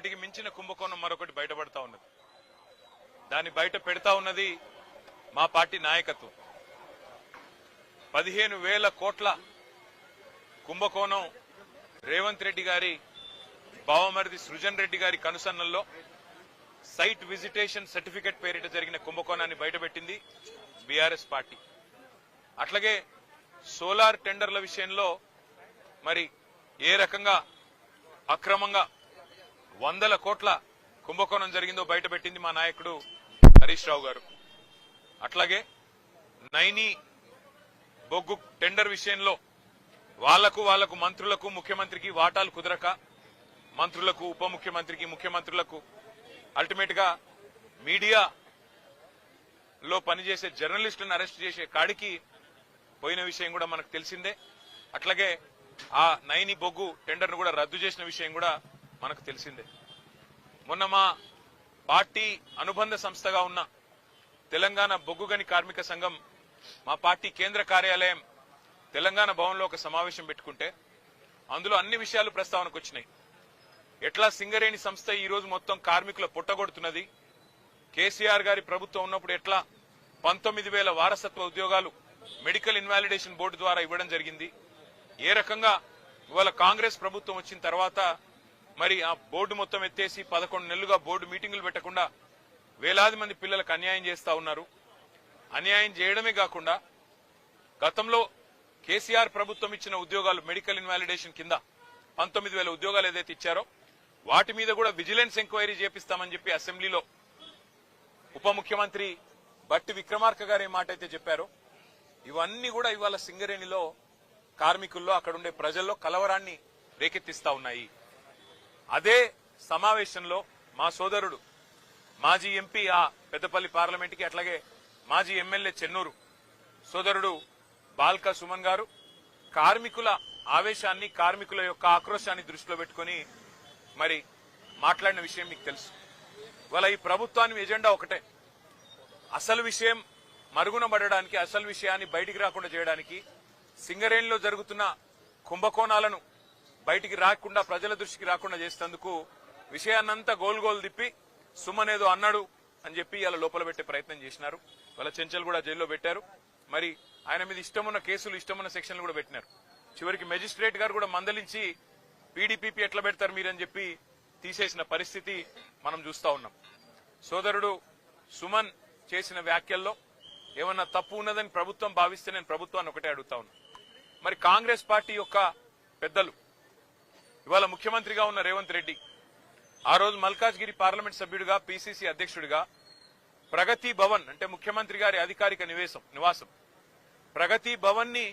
ఒకటికి మించిన కుంభకోణం మరొకటి బయటపడతా ఉన్నది. దాన్ని బయట పెడతా ఉన్నది మా పార్టీ నాయకత్వం. 15,000 కోట్ల కుంభకోణం రేవంత్ రెడ్డి గారి బావమరిది సృజన్ రెడ్డి గారి కనుసన్నల్లో సైట్ విజిటేషన్ సర్టిఫికెట్ పేరిట జరిగిన కుంభకోణాన్ని బయటపెట్టింది బీఆర్ఎస్ పార్టీ. అట్లాగే సోలార్ టెండర్ల విషయంలో మరి ఏ రకంగా అక్రమంగా 100 కోట్ల కుంభకోణం జరిగిందో బయటపెట్టింది మా నాయకుడు హరీష్ రావు గారు. అట్లాగే నైని బొగ్గు టెండర్ విషయంలో వాళ్లకు మంత్రులకు ముఖ్యమంత్రికి వాటాలు కుదరక మంత్రులకు ఉప ముఖ్యమంత్రికి ముఖ్యమంత్రులకు అల్టిమేట్ గా మీడియాలో పనిచేసే జర్నలిస్టులను అరెస్ట్ చేసే కాడికి పోయిన విషయం కూడా మనకు తెలిసిందే. అట్లాగే ఆ నైని బొగ్గు టెండర్ను కూడా రద్దు చేసిన విషయం కూడా మనకు తెలిసిందే. మొన్న మా పార్టీ అనుబంధ సంస్థగా ఉన్న తెలంగాణ బొగ్గుగని కార్మిక సంఘం మా పార్టీ కేంద్ర కార్యాలయం తెలంగాణ భవన్లో ఒక సమావేశం పెట్టుకుంటే అందులో అన్ని విషయాలు ప్రస్తావనకు వచ్చినాయి. ఎట్లా సింగరేణి సంస్థ ఈ రోజు మొత్తం కార్మికుల పుట్టగొడుతున్నది, కేసీఆర్ గారి ప్రభుత్వం ఉన్నప్పుడు ఎట్లా 19,000 వారసత్వ ఉద్యోగాలు మెడికల్ ఇన్వాలిడేషన్ బోర్డు ద్వారా ఇవ్వడం జరిగింది, ఏ రకంగా ఇవాళ కాంగ్రెస్ ప్రభుత్వం వచ్చిన తర్వాత మరి ఆ బోర్డు మొత్తం ఎత్తేసి 11 నెలలుగా బోర్డు మీటింగులు పెట్టకుండా వేలాది మంది పిల్లలకు అన్యాయం చేస్తా ఉన్నారు. అన్యాయం చేయడమే కాకుండా గతంలో కేసీఆర్ ప్రభుత్వం ఇచ్చిన ఉద్యోగాలు మెడికల్ ఇన్వాలిడేషన్ కింద 19,000 ఉద్యోగాలు ఏదైతే ఇచ్చారో వాటి మీద కూడా విజిలెన్స్ ఎంక్వైరీ చేపిస్తామని చెప్పి అసెంబ్లీలో ఉప ముఖ్యమంత్రి బట్టి విక్రమార్క గారు ఏ మాట అయితే చెప్పారో ఇవన్నీ కూడా ఇవాళ సింగరేణిలో కార్మికుల్లో అక్కడుండే ప్రజల్లో కలవరాన్ని రేకెత్తిస్తా ఉన్నాయి. అదే సమావేశంలో మా సోదరుడు మాజీ ఎంపీ ఆ పెద్దపల్లి పార్లమెంట్కి అట్లాగే మాజీ ఎమ్మెల్యే చెన్నూరు సోదరుడు బాల్కా సుమన్ గారు కార్మికుల ఆవేశాన్ని కార్మికుల యొక్క ఆక్రోశాన్ని దృష్టిలో పెట్టుకుని మరి మాట్లాడిన విషయం మీకు తెలుసు. ఇవాళ ఈ ప్రభుత్వానికి ఎజెండా ఒకటే, అసలు విషయం మరుగున పడడానికి, అసలు విషయాన్ని బయటికి రాకుండా చేయడానికి, సింగరేణిలో జరుగుతున్న కుంభకోణాలను బయటికి రాకుండా ప్రజల దృష్టికి రాకుండా చేసేందుకు విషయాన్నంతా గోలు తిప్పి సుమన్ ఏదో అన్నాడు అని చెప్పి ఇలా లోపల పెట్టే ప్రయత్నం చేసినారు. వాళ్ళ చెంచల్ కూడా జైల్లో పెట్టారు. మరి ఆయన మీద ఇష్టమున్న కేసులు ఇష్టమున్న సెక్షన్లు కూడా పెట్టినారు. చివరికి మెజిస్ట్రేట్ గారు కూడా మందలించి పీడీపీపీ ఎట్లా పెడతారు మీరని చెప్పి తీసేసిన పరిస్థితి మనం చూస్తా ఉన్నాం. సోదరుడు సుమన్ చేసిన వ్యాఖ్యల్లో ఏమన్నా తప్పు ఉన్నదని ప్రభుత్వం భావిస్తే నేను ప్రభుత్వాన్ని ఒకటే అడుగుతా ఉన్నా. మరి కాంగ్రెస్ పార్టీ యొక్క పెద్దలు ఇవాళ ముఖ్యమంత్రిగా ఉన్న రేవంత్ రెడ్డి ఆ రోజు మల్కాజ్గిరి పార్లమెంట్ సభ్యుడిగా పీసీసీ అధ్యక్షుడిగా ప్రగతి భవన్ అంటే ముఖ్యమంత్రి గారి అధికారిక నివాసం ప్రగతి భవన్ ని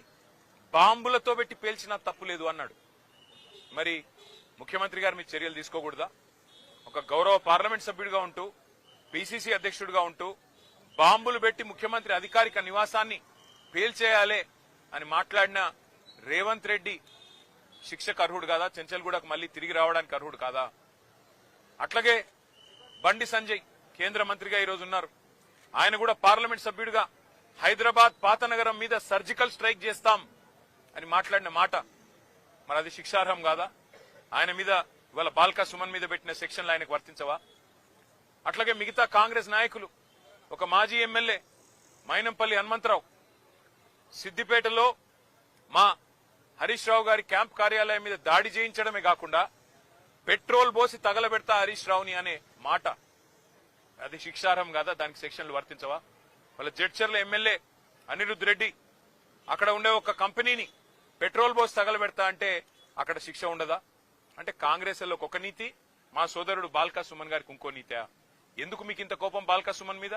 బాంబులతో పెట్టి పేల్చినా తప్పులేదు అన్నాడు. మరి ముఖ్యమంత్రి గారు మీ చర్యలు తీసుకోకూడదా? ఒక గౌరవ పార్లమెంట్ సభ్యుడిగా ఉంటూ పీసీసీ అధ్యక్షుడిగా ఉంటూ బాంబులు పెట్టి ముఖ్యమంత్రి అధికారిక నివాసాన్ని పేల్చేయాలే అని మాట్లాడిన రేవంత్ రెడ్డి శిక్షకు అర్హుడు కాదా? చెంచల్గూడకు మళ్లీ తిరిగి రావడానికి అర్హుడు కాదా? అట్లాగే బండి సంజయ్ కేంద్ర మంత్రిగా ఈరోజు ఉన్నారు. ఆయన కూడా పార్లమెంట్ సభ్యుడిగా హైదరాబాద్ పాతనగరం మీద సర్జికల్ స్ట్రైక్ చేస్తాం అని మాట్లాడిన మాట మరి అది శిక్షార్హం కాదా? ఆయన మీద ఇవాళ బాల్కా సుమన్ మీద పెట్టిన సెక్షన్లు ఆయనకు వర్తించవా? అట్లాగే మిగతా కాంగ్రెస్ నాయకులు ఒక మాజీ ఎమ్మెల్యే మైనంపల్లి హనుమంతరావు సిద్దిపేటలో మా హరీష్ రావు గారి క్యాంప్ కార్యాలయం మీద దాడి చేయించడమే కాకుండా పెట్రోల్ పోసి తగలబెడతా హరీష్ రావుని అనే మాట అది శిక్షార్హం కాదా? దానికి సెక్షన్లు వర్తించవా? వాళ్ళ జడ్చర్ల ఎమ్మెల్యే అనిరుద్ రెడ్డి అక్కడ ఉండే ఒక కంపెనీని పెట్రోల్ పోసి తగలబెడతా అంటే అక్కడ శిక్ష ఉండదా? అంటే కాంగ్రెస్ లో ఒక నీతి, మా సోదరుడు బాల్కా సుమన్ గారికి ఇంకో నీతా? ఎందుకు మీకు ఇంత కోపం బాల్కా సుమన్ మీద?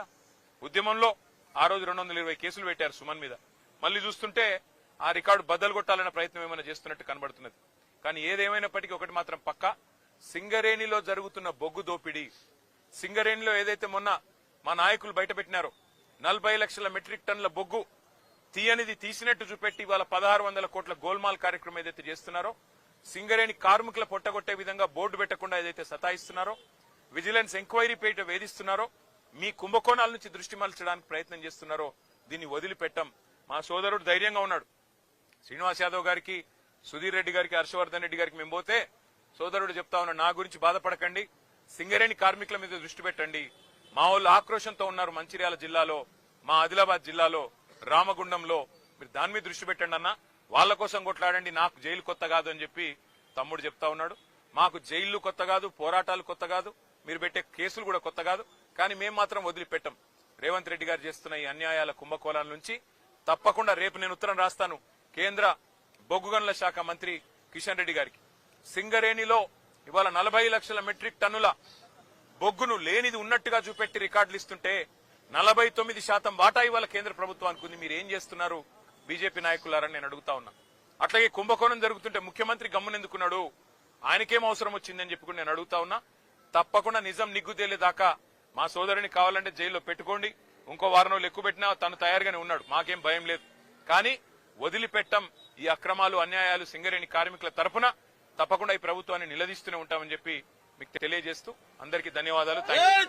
ఉద్యమంలో ఆ రోజు 220 కేసులు పెట్టారు సుమన్ మీద. మళ్లీ చూస్తుంటే ఆ రికార్డు బద్దలు కొట్టాలన్న ప్రయత్నం ఏమైనా చేస్తున్నట్టు కనబడుతున్నది. కానీ ఏదేమైనప్పటికీ ఒకటి మాత్రం పక్కా, సింగరేణిలో జరుగుతున్న బొగ్గు దోపిడీ, సింగరేణిలో ఏదైతే మొన్న మా నాయకులు బయటపెట్టినారో 40 లక్షల మెట్రిక్ టన్నుల బొగ్గు తీయనిది తీసినట్టు చూపెట్టి ఇవాళ 1600 కోట్ల గోల్మాల్ కార్యక్రమం ఏదైతే చేస్తున్నారో, సింగరేణి కార్మికుల పొట్టగొట్టే విధంగా బోర్డు పెట్టకుండా ఏదైతే సతాయిస్తున్నారో, విజిలెన్స్ ఎంక్వైరీ పేట వేధిస్తున్నారో, మీ కుంభకోణాల నుంచి దృష్టి మళ్చడానికి ప్రయత్నం చేస్తున్నారో దీన్ని వదిలిపెట్టం. మా సోదరుడు ధైర్యంగా ఉన్నాడు. శ్రీనివాస్ యాదవ్ గారికి, సుధీర్ రెడ్డి గారికి, హర్షవర్ధన్ రెడ్డి గారికి మేము పోతే సోదరుడు చెప్తా ఉన్నా, నా గురించి బాధపడకండి, సింగరేణి కార్మికుల మీద దృష్టి పెట్టండి. మా వాళ్ళు ఆక్రోశంతో ఉన్నారు మంచిర్యాల జిల్లాలో, మా ఆదిలాబాద్ జిల్లాలో, రామగుండంలో. మీరు దాని మీద దృష్టి పెట్టండి అన్న, వాళ్ళ కోసం కొట్లాడండి, నాకు జైలు కొత్త కాదు అని చెప్పి తమ్ముడు చెప్తా ఉన్నాడు. మాకు జైళ్లు కొత్త కాదు, పోరాటాలు కొత్త కాదు, మీరు పెట్టే కేసులు కూడా కొత్త కాదు. కానీ మేము మాత్రం వదిలిపెట్టాం. రేవంత్ రెడ్డి గారు చేస్తున్న ఈ అన్యాయాల కుంభకోణాల నుంచి తప్పకుండా రేపు నేను ఉత్తరం రాస్తాను కేంద్ర బొగ్గు గనుల శాఖ మంత్రి కిషన్ రెడ్డి గారికి. సింగరేణిలో ఇవాళ 40 లక్షల మెట్రిక్ టన్నుల బొగ్గును లేనిది ఉన్నట్టుగా చూపెట్టి రికార్డులు ఇస్తుంటే 49% వాటా ఇవాళ కేంద్ర ప్రభుత్వానికి ఉంది. మీరు ఏం చేస్తున్నారు బీజేపీ నాయకులారని నేను అడుగుతా ఉన్నా. అట్లాగే కుంభకోణం జరుగుతుంటే ముఖ్యమంత్రి గమ్మునెందుకున్నాడు, ఆయనకేం అవసరం వచ్చిందని చెప్పి నేను అడుగుతా ఉన్నా. తప్పకుండా నిజం నిగ్గు తేలేదాకా మా సోదరుని కావాలంటే జైల్లో పెట్టుకోండి, ఇంకో వారం రోజులు ఎక్కువ పెట్టినా తను తయారుగానే ఉన్నాడు, మాకేం భయం లేదు. కానీ వదిలిపెట్టం ఈ అక్రమాలు అన్యాయాలు సింగరేణి కార్మికుల తరఫున. తప్పకుండా ఈ ప్రభుత్వాన్ని నిలదీస్తూనే ఉంటామని చెప్పి మీకు తెలియజేస్తూ అందరికీ ధన్యవాదాలు. థాంక్యూ.